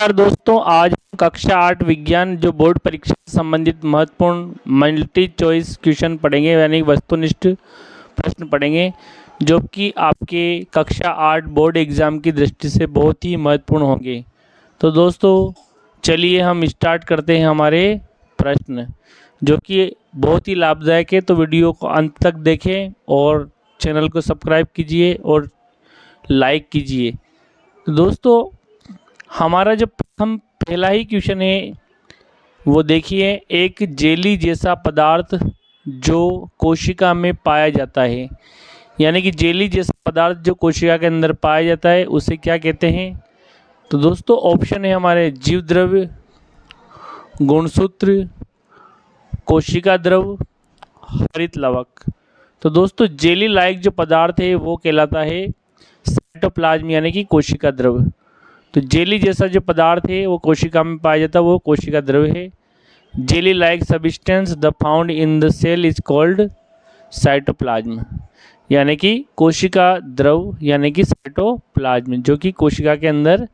नमस्कार दोस्तों, आज हम कक्षा 8 विज्ञान जो बोर्ड परीक्षा से संबंधित महत्वपूर्ण मल्टी चॉइस क्वेश्चन पढ़ेंगे, यानी वस्तुनिष्ठ प्रश्न पढ़ेंगे जो कि आपके कक्षा 8 बोर्ड एग्ज़ाम की दृष्टि से बहुत ही महत्वपूर्ण होंगे। तो दोस्तों चलिए हम स्टार्ट करते हैं हमारे प्रश्न, जो कि बहुत ही लाभदायक है। तो वीडियो को अंत तक देखें और चैनल को सब्सक्राइब कीजिए और लाइक कीजिए। तो दोस्तों हमारा जो प्रथम पहला ही क्वेश्चन है वो देखिए, एक जेली जैसा पदार्थ जो कोशिका में पाया जाता है, यानी कि जेली जैसा पदार्थ जो कोशिका के अंदर पाया जाता है उसे क्या कहते हैं? तो दोस्तों ऑप्शन है हमारे जीव द्रव्य, गुणसूत्र, कोशिका द्रव, हरित लवक। तो दोस्तों जेली लाइक जो पदार्थ है वो कहलाता है साइटोप्लाज्म, यानी कि कोशिका द्रव। तो जेली जैसा जो पदार्थ है वो कोशिका में पाया जाता है वो कोशिका द्रव है। Jelly like substance the found in the cell is called cytoplasm, यानी कि कोशिका द्रव यानी कि साइटोप्लाज्म, जो कि कोशिका के अंदर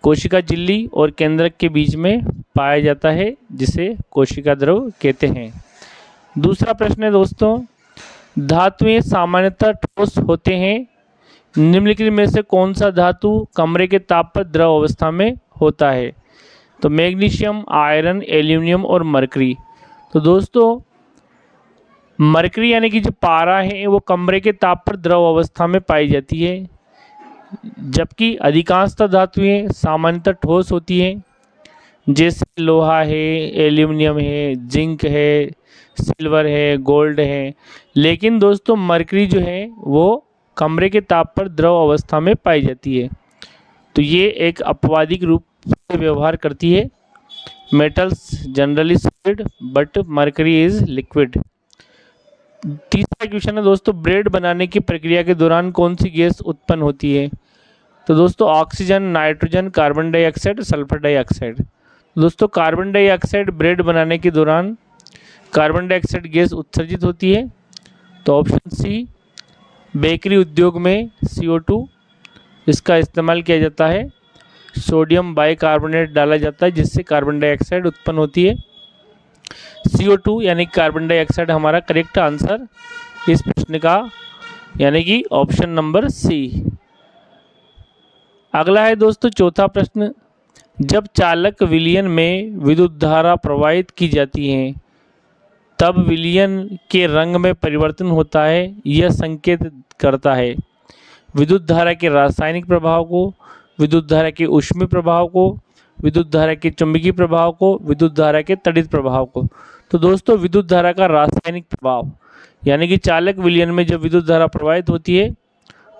कोशिका झिल्ली और केंद्रक के बीच में पाया जाता है, जिसे कोशिका द्रव कहते हैं। दूसरा प्रश्न है दोस्तों, धातुएं सामान्यतः ठोस होते हैं, निम्नलिखित में से कौन सा धातु कमरे के ताप पर द्रव अवस्था में होता है? तो मैग्नीशियम, आयरन, एल्यूमिनियम और मरकरी। तो दोस्तों मरकरी यानी कि जो पारा है वो कमरे के ताप पर द्रव अवस्था में पाई जाती है, जबकि अधिकांशतः धातुएं सामान्यतः ठोस होती हैं, जैसे लोहा है, एल्यूमिनियम है, जिंक है, सिल्वर है, गोल्ड है। लेकिन दोस्तों मरकरी जो है वो कमरे के ताप पर द्रव अवस्था में पाई जाती है। तो ये एक अपवादिक रूप से व्यवहार करती है। Metals generally solid but mercury is liquid. तीसरा क्वेश्चन है दोस्तों, ब्रेड बनाने की प्रक्रिया के दौरान कौन सी गैस उत्पन्न होती है? तो दोस्तों oxygen, nitrogen, carbon dioxide, sulphur dioxide. दोस्तों कार्बन डाइऑक्साइड ब्रेड बनाने के दौरान कार्बन डाइऑक्साइड गैस उत्सर्जित होती है। तो ऑप्शन सी, बेकरी उद्योग में CO2 इसका इस्तेमाल किया जाता है, सोडियम बाइकार्बोनेट डाला जाता है जिससे कार्बन डाइऑक्साइड उत्पन्न होती है। CO2 यानी कार्बन डाइऑक्साइड हमारा करेक्ट आंसर इस प्रश्न का, यानी कि ऑप्शन नंबर सी। अगला है दोस्तों चौथा प्रश्न, जब चालक विलयन में विद्युत धारा प्रवाहित की जाती है तब विलयन के रंग में परिवर्तन होता है, यह संकेत करता है विद्युत धारा के रासायनिक प्रभाव को, विद्युत धारा के ऊष्मीय प्रभाव को, विद्युत धारा के चुंबकीय प्रभाव को, विद्युत धारा के तड़ित प्रभाव को। तो दोस्तों विद्युत धारा का रासायनिक प्रभाव, यानी कि चालक विलयन में जब विद्युत धारा प्रवाहित होती है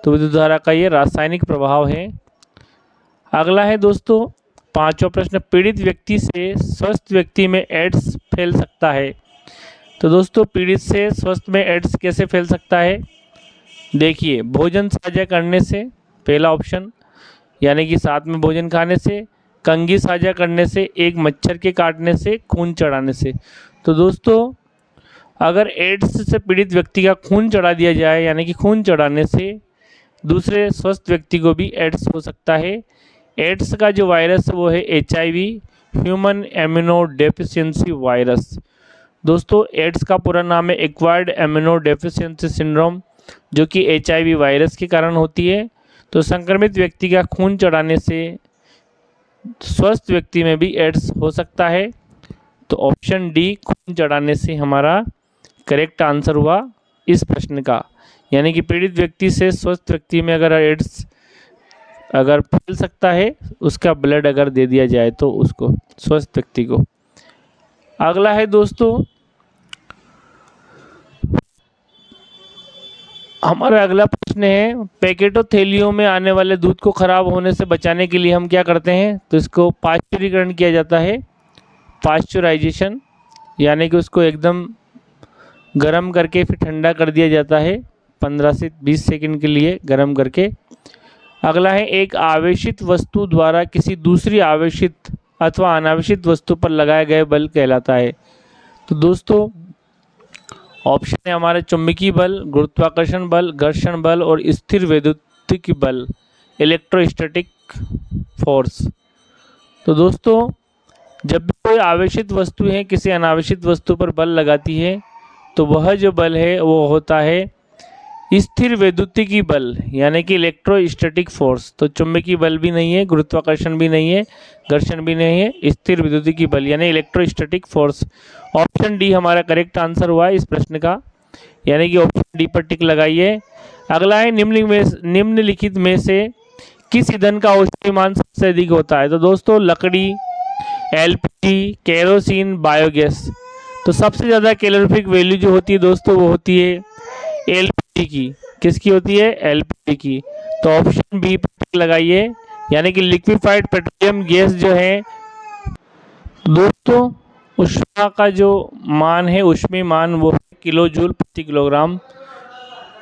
तो विद्युत धारा का ये रासायनिक प्रभाव है। अगला है दोस्तों पांचवा प्रश्न, पीड़ित व्यक्ति से स्वस्थ व्यक्ति में एड्स फैल सकता है? तो दोस्तों पीड़ित से स्वस्थ में एड्स कैसे फैल सकता है? देखिए, भोजन साझा करने से, पहला ऑप्शन, यानी कि साथ में भोजन खाने से, कंघी साझा करने से, एक मच्छर के काटने से, खून चढ़ाने से। तो दोस्तों अगर एड्स से पीड़ित व्यक्ति का खून चढ़ा दिया जाए, यानी कि खून चढ़ाने से दूसरे स्वस्थ व्यक्ति को भी एड्स हो सकता है। एड्स का जो वायरस वो है HIV, human immuno deficiency virus. दोस्तों एड्स का पूरा नाम है एक्वायर्ड इम्यूनो डेफिशिएंसी सिंड्रोम, जो कि HIV वायरस के कारण होती है। तो संक्रमित व्यक्ति का खून चढ़ाने से स्वस्थ व्यक्ति में भी एड्स हो सकता है। तो ऑप्शन डी, खून चढ़ाने से हमारा करेक्ट आंसर हुआ इस प्रश्न का, यानी कि पीड़ित व्यक्ति से स्वस्थ व्यक्ति में अगर एड्स अगर फैल सकता है, उसका ब्लड अगर दे दिया जाए तो उसको, स्वस्थ व्यक्ति को। अगला है दोस्तों हमारा अगला प्रश्न है, पैकेटों थैलियों में आने वाले दूध को खराब होने से बचाने के लिए हम क्या करते हैं? तो इसको पाश्चुरीकरण किया जाता है, पाश्चुराइजेशन, यानी कि उसको एकदम गर्म करके फिर ठंडा कर दिया जाता है 15 से 20 सेकंड के लिए गर्म करके। अगला है, एक आवेशित वस्तु द्वारा किसी दूसरी आवेशित अथवा अनावेशित वस्तु पर लगाए गए बल कहलाता है। तो दोस्तों ऑप्शन है हमारे चुंबकीय बल, गुरुत्वाकर्षण बल, घर्षण बल और स्थिर वैद्युतिक बल, इलेक्ट्रोस्टैटिक फोर्स। तो दोस्तों जब भी कोई आवेशित वस्तु है किसी अनावेशित वस्तु पर बल लगाती है तो वह जो बल है वो होता है स्थिर वैद्युतिकी बल, यानी कि इलेक्ट्रोस्टैटिक फोर्स। तो चुंबकीय बल भी नहीं है, गुरुत्वाकर्षण भी नहीं है, घर्षण भी नहीं है, स्थिर वैद्युतिकी बल यानी इलेक्ट्रोस्टैटिक फोर्स। ऑप्शन डी हमारा करेक्ट आंसर हुआ इस प्रश्न का, यानी कि ऑप्शन डी पर टिक लगाइए। अगला है निम्नलिखित में से किस ईंधन का ऊष्मीमान सबसे अधिक होता है? तो दोस्तों लकड़ी, एलपीजी, केरोसिन, बायोगैस। तो सबसे ज़्यादा कैलोरीफिक वैल्यू जो होती है दोस्तों वो होती है एलपीजी की। किसकी होती है? एलपीजी की। तो ऑप्शन बी पर टिक लगाइए, यानी कि लिक्विफाइड पेट्रोलियम गैस जो है दोस्तों ऊष्मा का जो मान है, ऊष्मीय मान, वो है किलो जूल प्रति किलोग्राम।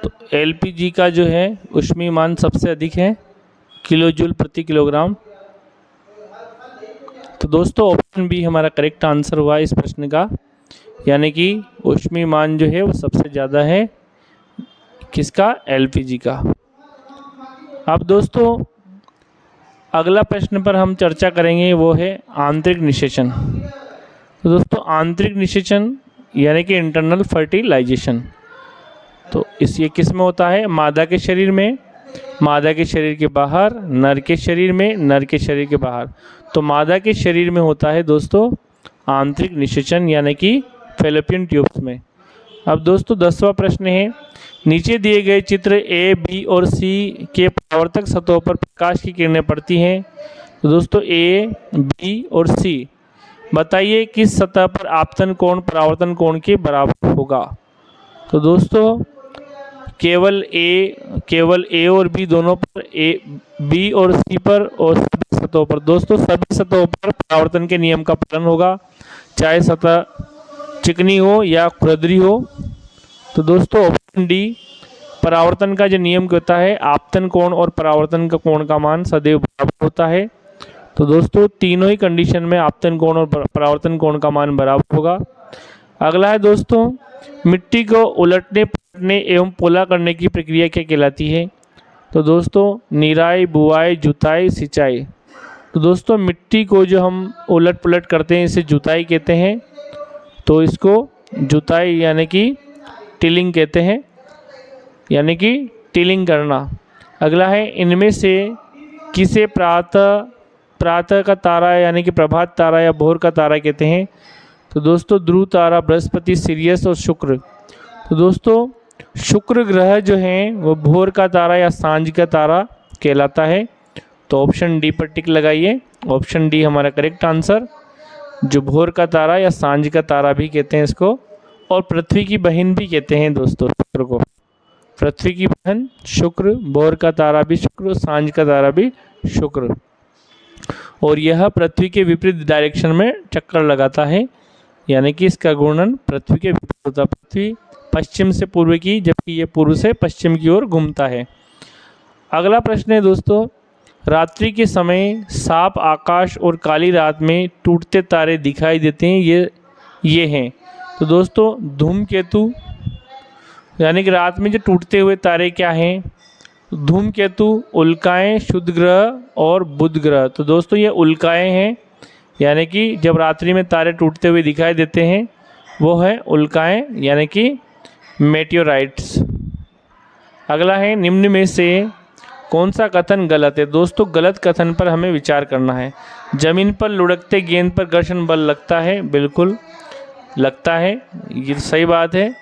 तो एलपीजी का जो है ऊष्मीय मान सबसे अधिक है किलो जूल प्रति किलोग्राम। तो दोस्तों ऑप्शन बी हमारा करेक्ट आंसर हुआ इस प्रश्न का, यानी कि ऊष्मीय मान जो है वो सबसे ज़्यादा है किसका? एलपीजी का। अब दोस्तों अगला प्रश्न पर हम चर्चा करेंगे वो है आंतरिक निषेचन। तो दोस्तों आंतरिक निषेचन यानी कि इंटरनल फर्टिलाइजेशन, तो ये किस में होता है? मादा के शरीर में, मादा के शरीर के बाहर, नर के शरीर में, नर के शरीर के बाहर। तो मादा के शरीर में होता है दोस्तों आंतरिक निषेचन, यानी कि फैलोपियन ट्यूब्स में। अब दोस्तों 10वां प्रश्न है, नीचे दिए गए चित्र ए, बी और सी के परावर्तक सतहों पर प्रकाश की किरणें पड़ती हैं। तो दोस्तों ए, बी और सी बताइए किस सतह पर आपतन कोण परावर्तन कोण के बराबर होगा? तो दोस्तों केवल ए और बी दोनों पर, ए, बी और सी पर और सभी सतहों पर। दोस्तों सभी सतहों पर परावर्तन के नियम का पालन होगा, चाहे सतह चिकनी हो या खुरदरी हो। तो दोस्तों ऑप्शन डी परावर्तन का जो नियम होता है, आपतन कोण और परावर्तन का कोण का मान सदैव बराबर होता है। तो दोस्तों तीनों ही कंडीशन में आपतन कोण और परावर्तन कोण का मान बराबर होगा। अगला है दोस्तों, मिट्टी को उलटने पलटने एवं पोला करने की प्रक्रिया क्या कहलाती है? तो दोस्तों निराई, बुआई, जुताई, सिंचाई। तो दोस्तों मिट्टी को जो हम उलट पुलट करते हैं इसे जुताई कहते हैं। तो इसको जुताई यानी कि टिलिंग कहते हैं, यानी कि टिलिंग करना। अगला है, इनमें से किसे प्रातः का तारा यानी कि प्रभात तारा या भोर का तारा कहते हैं? तो दोस्तों ध्रुव तारा, बृहस्पति, सिरियस और शुक्र। तो दोस्तों शुक्र ग्रह जो है वो भोर का तारा या सांझ का तारा कहलाता है। तो ऑप्शन डी पर टिक लगाइए, ऑप्शन डी हमारा करेक्ट आंसर, जो भोर का तारा या सांझ का तारा भी कहते हैं इसको, और पृथ्वी की बहन भी कहते हैं दोस्तों शुक्र को। पृथ्वी की बहन शुक्र, भोर का तारा भी शुक्र, सांझ का तारा भी शुक्र। और यह पृथ्वी के विपरीत डायरेक्शन में चक्कर लगाता है, यानी कि इसका घूर्णन पृथ्वी के विपरीत होता है। पृथ्वी पश्चिम से पूर्व की, जबकि ये पूर्व से पश्चिम की ओर घूमता है। अगला प्रश्न है दोस्तों, रात्रि के समय साफ आकाश और काली रात में टूटते तारे दिखाई देते हैं, ये हैं। तो दोस्तों धूमकेतु, यानी कि रात में जो टूटते हुए तारे क्या हैं? धूमकेतु, उल्काएं, शुद्ध ग्रह और बुध ग्रह। तो दोस्तों ये उल्काएं हैं, यानी कि जब रात्रि में तारे टूटते हुए दिखाई देते हैं वो है उल्काएं, यानी कि मेटियोराइट्स। अगला है, निम्न में से कौन सा कथन गलत है? दोस्तों गलत कथन पर हमें विचार करना है। जमीन पर लुढ़कते गेंद पर घर्षण बल लगता है, बिल्कुल लगता है, ये सही बात है।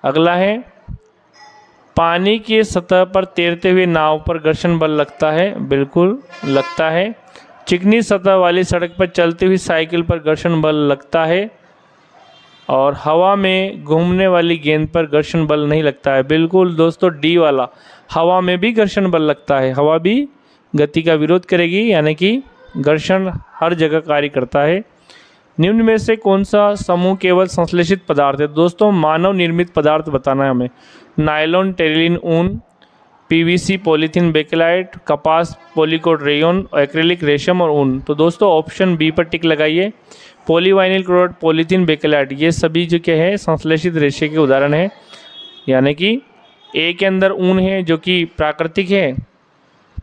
अगला है, पानी की सतह पर तैरते हुए नाव पर घर्षण बल लगता है, बिल्कुल लगता है। चिकनी सतह वाली सड़क पर चलती हुई साइकिल पर घर्षण बल लगता है, और हवा में घूमने वाली गेंद पर घर्षण बल नहीं लगता है। बिल्कुल दोस्तों डी वाला, हवा में भी घर्षण बल लगता है, हवा भी गति का विरोध करेगी, यानी कि घर्षण हर जगह कार्य करता है। निम्न में से कौन सा समूह केवल संश्लेषित पदार्थ है? दोस्तों मानव निर्मित पदार्थ बताना है हमें। नायलॉन, टेरिलिन, ऊन, पीवीसी, पॉलीथीन, बेकेलाइट, कपास, पॉलीकोट, रेयन, एक्रिलिक, रेशम और ऊन। तो दोस्तों ऑप्शन बी पर टिक लगाइए। पॉलीवाइनिल क्लोराइड, पॉलीथीन, बेकेलाइट, ये सभी जो क्या है संश्लेषित रेशे के उदाहरण है। यानी कि ए के अंदर ऊन है जो कि प्राकृतिक है,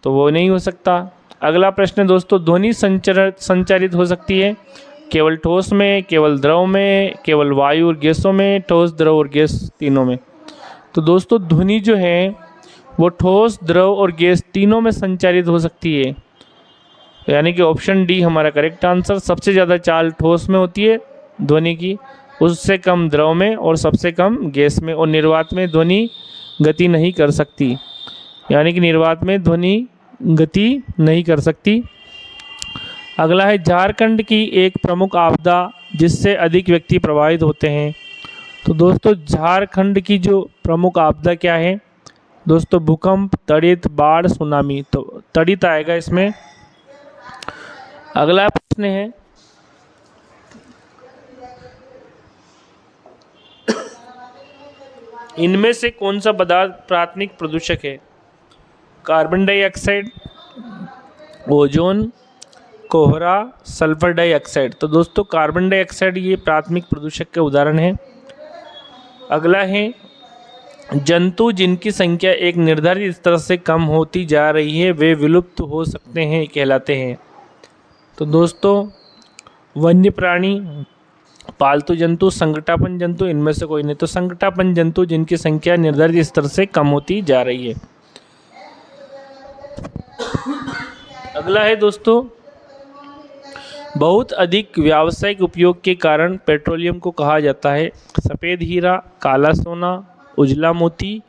तो वो नहीं हो सकता। अगला प्रश्न है दोस्तों, ध्वनि संचारित हो सकती है केवल ठोस में, केवल द्रव में, केवल वायु और गैसों में, ठोस, द्रव और गैस तीनों में। तो दोस्तों ध्वनि जो है वो ठोस, द्रव और गैस तीनों में संचारित हो सकती है, यानी कि ऑप्शन डी हमारा करेक्ट आंसर। सबसे ज़्यादा चाल ठोस में होती है ध्वनि की, उससे कम द्रव में और सबसे कम गैस में, और निर्वात में ध्वनि गति नहीं कर सकती, यानी कि निर्वात में ध्वनि गति नहीं कर सकती। अगला है, झारखंड की एक प्रमुख आपदा जिससे अधिक व्यक्ति प्रभावित होते हैं। तो दोस्तों झारखंड की जो प्रमुख आपदा क्या है दोस्तों, भूकंप, तड़ित, बाढ़, सुनामी। तो तड़ित आएगा इसमें। अगला प्रश्न है, इनमें से कौन सा पदार्थ प्राथमिक प्रदूषक है? कार्बन डाइऑक्साइड, ओजोन, कोहरा, सल्फर डाइऑक्साइड। तो दोस्तों कार्बन डाइऑक्साइड ये प्राथमिक प्रदूषक के उदाहरण है। अगला है, जंतु जिनकी संख्या एक निर्धारित स्तर से कम होती जा रही है वे विलुप्त हो सकते हैं कहलाते हैं। तो दोस्तों वन्य प्राणी, पालतू जंतु, संकटापन जंतु, इनमें से कोई नहीं। तो संकटापन जंतु जिनकी संख्या निर्धारित स्तर से कम होती जा रही है। अगला है दोस्तों, बहुत अधिक व्यावसायिक उपयोग के कारण पेट्रोलियम को कहा जाता है सफ़ेद हीरा, काला सोना, उजला मोती,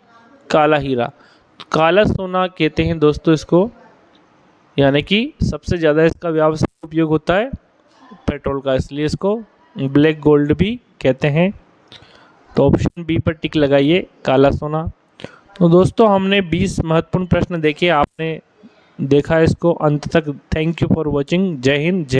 काला हीरा। काला सोना कहते हैं दोस्तों इसको, यानी कि सबसे ज़्यादा इसका व्यावसायिक उपयोग होता है पेट्रोल का, इसलिए इसको ब्लैक गोल्ड भी कहते हैं। तो ऑप्शन बी पर टिक लगाइए, काला सोना। तो दोस्तों हमने 20 महत्वपूर्ण प्रश्न देखे, आपने देखा इसको अंत तक। Thank you for watching. जय हिंद, जय